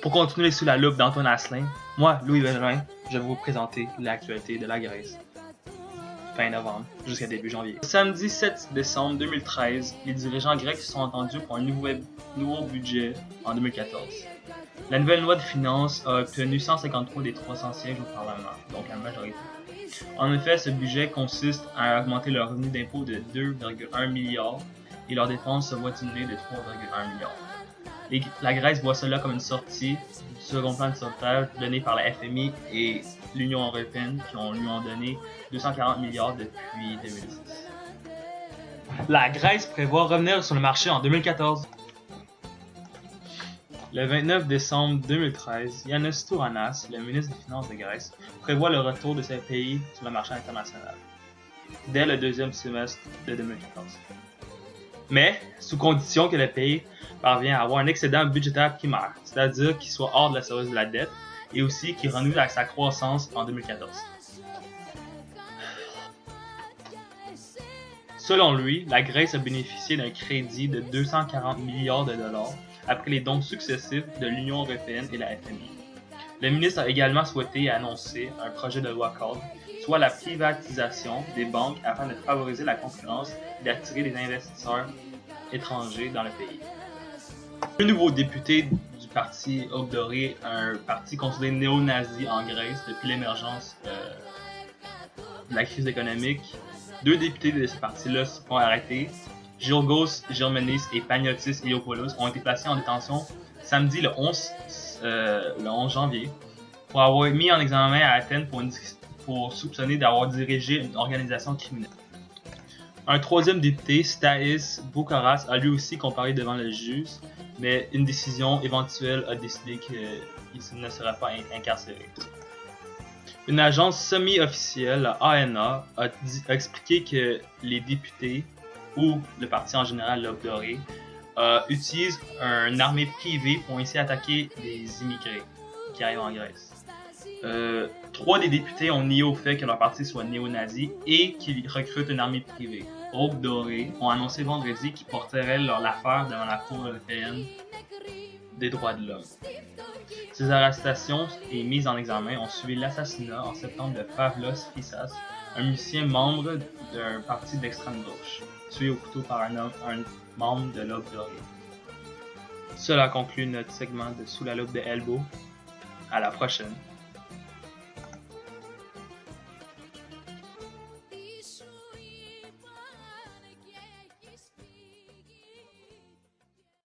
Pour continuer sous la loupe d'Antoine Asselin, moi, Louis Benjamin, je vais vous présenter l'actualité de la Grèce. Fin novembre jusqu'à début janvier. Samedi 7 décembre 2013, les dirigeants grecs se sont entendus pour un nouveau budget en 2014. La nouvelle loi de finances a obtenu 153 des 300 sièges au Parlement, donc la majorité. En effet, ce budget consiste à augmenter leur revenu d'impôt de 2,1 milliards et leurs dépenses se voient diminuer de 3,1 milliards. La Grèce voit cela comme une sortie du second plan de sauvetage donné par la FMI et l'Union européenne qui lui ont donné 240 milliards depuis 2006. La Grèce prévoit revenir sur le marché en 2014. Le 29 décembre 2013, Yannis Touranas, le ministre des Finances de Grèce, prévoit le retour de ce pays sur le marché international dès le deuxième semestre de 2014. Mais sous condition que le pays parvient à avoir un excédent budgétaire primaire, c'est-à-dire qu'il soit hors de la service de la dette et aussi qu'il renouvelle avec sa croissance en 2014. Selon lui, la Grèce a bénéficié d'un crédit de 240 milliards de dollars après les dons successifs de l'Union européenne et la FMI. Le ministre a également souhaité annoncer un projet de loi cadre, soit la privatisation des banques afin de favoriser la concurrence et d'attirer des investisseurs étrangers dans le pays. Le nouveau député du parti Obdoré, un parti considéré néo-nazi en Grèce depuis l'émergence de la crise économique, 2 députés de ce parti-là se font arrêter. Giorgos Germenis et Paniotis Iliopoulos ont été placés en détention samedi le 11 janvier pour avoir mis en examen à Athènes pour soupçonner d'avoir dirigé une organisation criminelle. Un troisième député, Stathis Boukaras, a lui aussi comparé devant le juge, mais une décision éventuelle a décidé qu'il ne sera pas incarcéré. Une agence semi-officielle, la ANA, a expliqué que les députés, ou le parti en général, l'Obdoré, utilisent une armée privée pour essayer d'attaquer des immigrés qui arrivent en Grèce. 3 des députés ont nié au fait que leur parti soit néo-nazi et qu'ils recrutent une armée privée. Obdoré ont annoncé vendredi qu'ils porteraient l'affaire devant la Cour européenne des droits de l'homme. Ces arrestations et mises en examen ont suivi l'assassinat en septembre de Pavlos Fyssas, un musicien membre d'un parti d'extrême gauche, tué au couteau par un membre de l'Obdoré. Cela conclut notre segment de Sous la loupe de Elbow. À la prochaine.